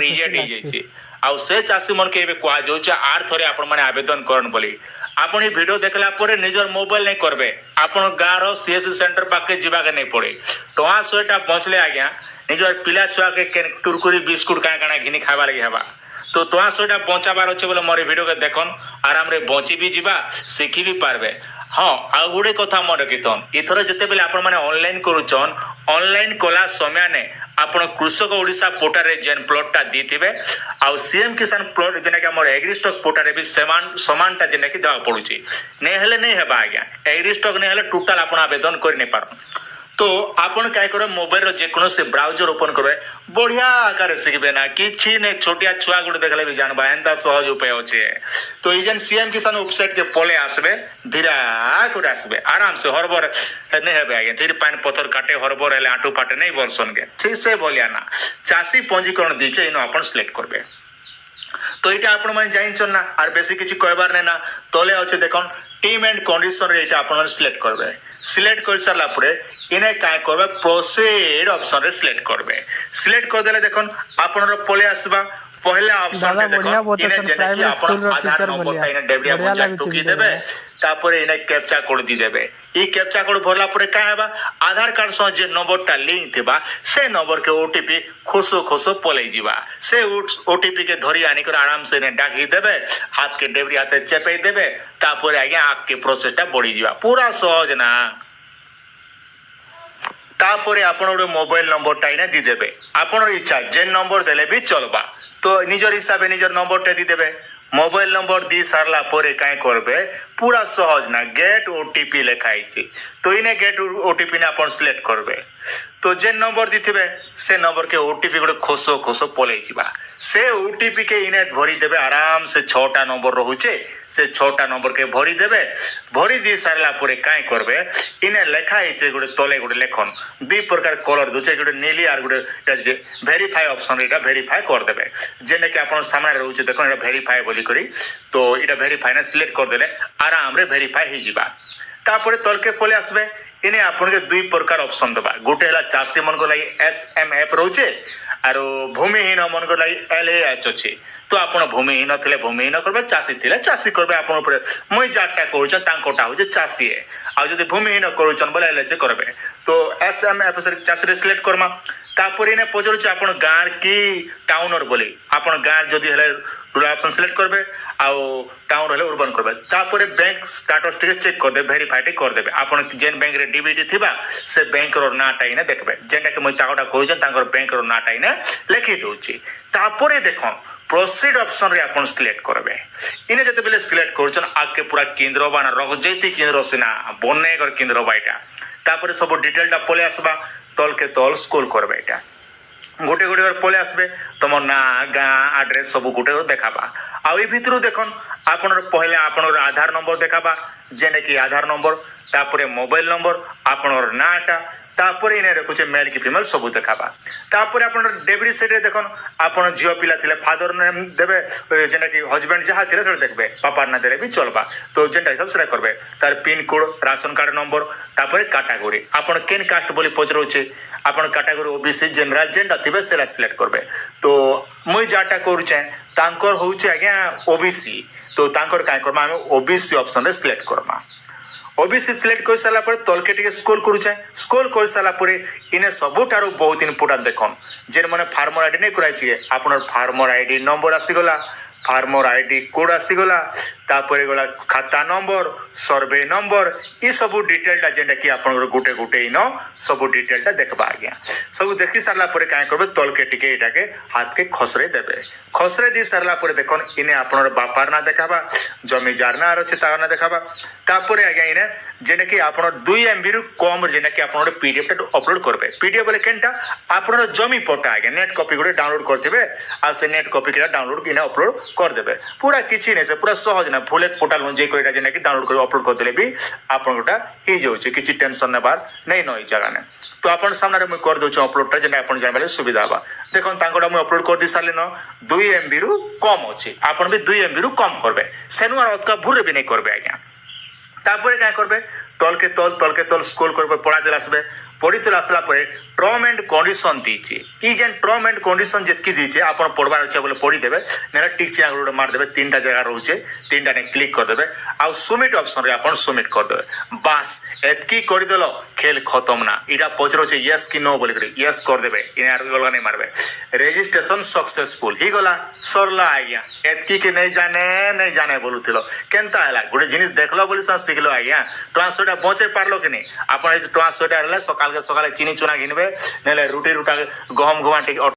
Reject ହେଇଯାଇଛି। ଆଉ ସେ ଚାଷୀ ମାନଙ୍କୁ ଏବେ କୁହାଯାଉଛି ଆର୍ ଥରେ ଆପଣ ମାନେ ଆବେଦନ କରନ୍ ବୋଲି। ଆପଣ ଏ ଭିଡ଼ିଓ ଦେଖିଲା ପରେ ନିଜର ମୋବାଇଲ ନେଇ କରିବେ, ଆପଣ ଗାଁର ସିଏସସି ସେଣ୍ଟର ପାଖେ ଯିବାକେ ନେଇ ପଡ଼େ। ଟଙ୍କା 100ଟା ବଞ୍ଚିଲେ ଆଜ୍ଞା ନିଜର ପିଲା ଛୁଆକେ କୁରକୁରି ବିସ୍କୁଟ କାଣା କାଣା ଘିନି ଖାଇବା ଲାଗି ହେବା। ତ ଟଙ୍କା 100ଟା ବଞ୍ଚାବାର ଅଛି ବୋଲେ ମୋର ଭିଡ଼ିଓକେ ଦେଖନ୍, ଆରାମରେ ବଞ୍ଚି ବି ଯିବା, ଶିଖି ବି ପାରବେ। ହଁ, ଆଉ ଗୋଟେ କଥା ମନେ ରଖିଥନ୍, ଏଥର ଯେତେବେଳେ ଆପଣମାନେ ଅନଲାଇନ୍ କରୁଛନ୍, ଅନଲାଇନ୍ କଲା ସମୟରେ ଆପଣ କୃଷକ ଓଡ଼ିଶା ପୋର୍ଟାଲରେ ଯେନ୍ ପ୍ଲଟ୍ଟା ଦେଇଥିବେ ଆଉ ସିଏମ୍ କିଷାନ ପ୍ଲଟ୍ ଯେନ୍ଟାକି ଆମର ଏଗ୍ରିଷ୍ଟକ୍ ପୋର୍ଟାଲରେ ବି ସମାନଟା ଯେନ୍ଟାକି ଦେବାକୁ ପଡ଼ୁଛି। ନେଇ ହେଲେ ନେଇ ହେବା ଆଜ୍ଞା, ଏଗ୍ରିଷ୍ଟକ୍ ନେଇ ହେଲେ ଟୋଟାଲ ଆପଣ ଆବେଦନ କରି ନେଇ ପାରନ୍। তো ଆପଣ କାଁ କରିବେ ମୋବାଇଲର ଯେକୌଣସି ବ୍ରାଉଜର ଓପନ୍ କରିବେ, ବଢ଼ିଆ ଆକାରରେ ଶିଖିବେ ନା କିଛି ନାଇଁ, ଛୋଟିଆ ଛୁଆ ଗୋଟେ ଦେଖିଲେ ବି ଜାଣବା ଏନ୍ତା ସହଜ ଉପାୟ ଅଛି। তো এই যেন সিএম কিষান ওয়েবসাইটকে পলে আসবে, ধীরা করে আসবে আরামসে, হরবর নেই হবে আজ্ঞা, ধীরে পানি পথর কাটে হরবর হলে আঁটু ফাটে নেই বলসন কে, ঠিক সে বলিয়া না। চাষী পঞ্জীকরণ দিয়েছে ইনো আপন সিলেক্ট করবে। তো এটা আপন মানে জানিছন না, আর বেশি কিছু কইবার নাই না। তলে আছে দেখুন টিম এন্ড কন্ডিশন রে, এটা আপন সিলেক্ট করবে। সিলেক্ট করে সারলা পরে ইনে কাই করবে, প্রসিড অপশন রে সিলেক্ট করবে। সিলেক্ট করে দিলে দেখুন আপনার পলে আসবা পহলা অপশন রে দেখুন ইনে যেটা কি আপন আধার নম্বরটা ইনে ডেবরিয়া বঞ্চা টুকি দেবে, তারপরে ইনে ক্যাপচা কোড দি দেবে। এই ক্যাপচা কোড ভরলা পরে কাই হেবা, আধার কার্ড সহ যে নম্বরটা লিঙ্ক থিবা সে নম্বর কে ওটিপি খুশো খুশো পলাই ଯିବା। ସେ ଓଟିପି କେ ଧରି ଆଣିକରି ଆରାମସେ ଡାକି ଦେବେ, ହାତ କେ ଡେବରି ହାତେ ଚେପେଇ ଦେବେ, ତାପରେ ଆଜ୍ଞା ଆଗକେ ପ୍ରୋସେସଟା ବଢିଯିବା। ପୁରା ସହଜ ନା। ତାପରେ ଆପଣ ଗୋଟେ ମୋବାଇଲ ନମ୍ବରଟା ଇନେ ଦେଇଦେବେ, ଆପଣର ଇଚ୍ଛା ଯେନ୍ ନମ୍ବର ଦେଲେ ବି ଚଲବା। ତ ନିଜର ହିସାବେ ନିଜର ନମ୍ବରଟା ଦେଇଦେବେ। মোবাইল নম্বর দিয়ে সারলা পরে কাই করবে, পুরা সহজ না, গেট ওটিপি লেখা হয়েছে। তো ইনে গেট ওটিপি না আপন সিলেক্ট করবে। তো যে নম্বর দিতে সে নম্বর কে ওটিপি গোটে খোসো খোসো পলাই যা। সে ওটিপি কে ইনে ভরি দেবে, আরাম সে 6টা নম্বর রহুছে, সে 6টা নম্বর কে ভরি দেবে। ভরি দিয়ে সারলা পরে কাই করবে, ইনে লেখা হয়েছে গোটে তলে গোটে লেখন, দুই প্রকার কলর দুছে, গোটে নীলি আর গোটে ভেরিফাই অপশন, এটা ভেরিফাই করদেবে। যেটা কি আপনার সামনে রয়েছে দেখুন, এটা ভেরিফাই বলি করি। তো এটা ভেরিফাই না সিলেক্ট করদেলে আরামরে ভেরিফাই হয়ে যা। তারপরে তলকে পলে আসবে, ইনে আপনাকে দুই প্রকার অপশন দেবা। গোটে হল চাষী মনক লাগি SMF রয়েছে, আর ভূমিহীন মনক লাগি LAH আছে। তো আপনার ভূমিহীন থিলে ভূমিহীন করবে, চাষী থিলে চাষী করবে। আপনার উপরে মুই যারটা করছেন তাঙ্কটা হচ্ছে চাষী, আর যদি ভূমিহীন করছেন বলে LH করবে। তো SMF চাষী সিলেক্ট করমা। তারপরে এনে পচারুছে আপনার গাঁর কি টাউনর বলে, আপনার গাঁর যদি হলে রুরাল অপশন সিলেক্ট করবে, আউ টাউন হলে উর্বান করবে। তারপরে ব্যাংক স্ট্যাটাস টিকে চেক করবে, ভেরিফাইটি করদেবে। আপনার যেন ব্যাংকরে ডিবিটি থিবা সে ব্যাংকর নাটা ইনে দেখবে, যেটাকে মুই তাকটা কইছেন তাঙ্কর ব্যাংকর নাটা ইনে লেখি দউছি। তারপরে দেখুন প্রসিড অপশন রে আপন সিলেক্ট করবে। ইনে যেতেবেলে সিলেক্ট করছেন আগে পুরা কেন্দ্র বা না রহজেতি কেন্দ্র সিনা বন্যাগর কেন্দ্র বা এটা। তারপরে সব ডিটেলটা পলে আসবা, তলকে তল স্ক্রল করবে। এটা গোটে গোটে করে পলে আসবে, তোমার না গাঁ আড্রেস সব গোটে করে দেখাবা। আর এই ভিতর দেখুন আপনার পহলে আপনার আধার নম্বর দেখাবা, যেটা কি আধার নম্বর, তারপরে মোবাইল নম্বর, আপনার নাটা, তারপরে ইনে রখুছে মেল কি ফিমেল সবু দেখাবা। তারপরে আপনার ডেবিট সাইডে দেখুন আপনার ঝিও পিলা থিলে ফাদর নেম দেবে, যেটা কি হাজবেন্ড যাহা থিলে সেটা দেখবে, বাপার না দেলে বি চলবা। তো যেটা হিসাব সেটা করবে। তার পিন কোড, রাশন কার্ড নম্বর, তারপরে ক্যাটাগরি আপনার কেন কাস্ট বলে পচরুছে, আপনার ক্যাটাগরি OBC জেনারেল যেটা থিবে সেটা সিলেক্ট করবে। তো মুই যাটা করছে তাঙ্কর হচ্ছে আজ্ঞা OBC। তো তাঙ্কর কাই করমা, আমি OBC অপশন রে সিলেক্ট করমা। OBC সিলেক্ট করে সারা পরে তলকে টিকে স্ক্রল করুছে। স্ক্রল করে সারা পরে ইনে সবুঠার বহুত ইম্পর্টান্ট দেখুন, যে মানে ফার্মর আইডি নেই করাইছি, আপনার ফার্মর আইডি নম্বর আসিগলা, ফার্মর আইডি কোড আসিগলা, তারপরে গলা খাতা নম্বর, সর্ভে নম্বর, এই সব ডিটেলটা যেটা কি আপনার গোটে গোটে ইন সব ডিটেলটা দেখবা আজ্ঞা। সব দেখি সারলা পরে কাই করবে, তলকে টিকে এটাকে হাতকে খসরে দেবে। খসরে দিয়ে সারলা পরে দেখুন ইনে আপনার বাপার না দেখাবা, জমি যার না আর হচ্ছে তার না দেখাবা। তারপরে আজ্ঞা ইনে যেটা কি আপনার 2 MB রু কম, যেটা কি আপনার পিডিএফটা অপলোড করবে। পিডিএফ বলে কেনটা আপনার জমি পটা আজ্ঞা নেট কপি করে ডাউনলোড করতে, আর সে নেট কপি করে ডাউনলোড কিনে অপলোড করদেবে। পুরা কিছু নেই, সে পুরা সহজ না। ভুলে পোর্টাল যে করে যেটা কি ডাউনলোড করে অপলোড করদেলে বি আপনারটা হয়ে যাচ্ছে, কিছু টেনশন নেবার নেই নয় জায়গা না। তো আপনার সামনে মুই করে দেছি অপলোডটা, যেটা আপনার জানবার সুবিধা হবা। দেখুন তাঙ্কটা মুই অপলোড করে দিয়ে সারলি 2 MB রু কম আছে, আপনার বি 2 MB রু কম করবে, সেনু আর অতকা ভুরে বি নেই করবে আজ্ঞা। তারপরে কাই করবে, তলকে তল স্ক্রল করবে, পড়া চলে আসবে। পড়ি চলে আসলা পরে টর্ম এন্ড কন্ডিশন দিয়েছে ই যেন টর্ম এন্ড কন্ডিশন যেতকি দিয়েছে আপনার পড়বার আছে বলে পড়িদেবে নেলে টিক চিহ্ন গোটে মারিদেবে তিনটা জায়গা রয়েছে তিনটা নে ক্লিক করদেবে আউ সুমিট অপশন রে আপনার সুমিট করদেবে বাস এতকি করিদেল খেল খতম না এটা পচরছে ইয়েস কি নো বলি ইয়েস করদেবে ইনে আর গলগা নেই মারবে রেজিস্ট্রেশন সকসেসফুল হিগলা সরলা আজ্ঞা এতকি কি নেই জানে বলুছিল কেনতা হেলা গোটে জিনিস দেখলো বলি শিখলো আজ্ঞা টଙ୍କା 100টা বঁচাই পারলো কি নি আপনার এই টଙ୍କା 100টা হেলে সকালকে সকালে চিনি চুনা ঘিনবে নেলে রুটি রুটা গহম ঘুমা ঠিক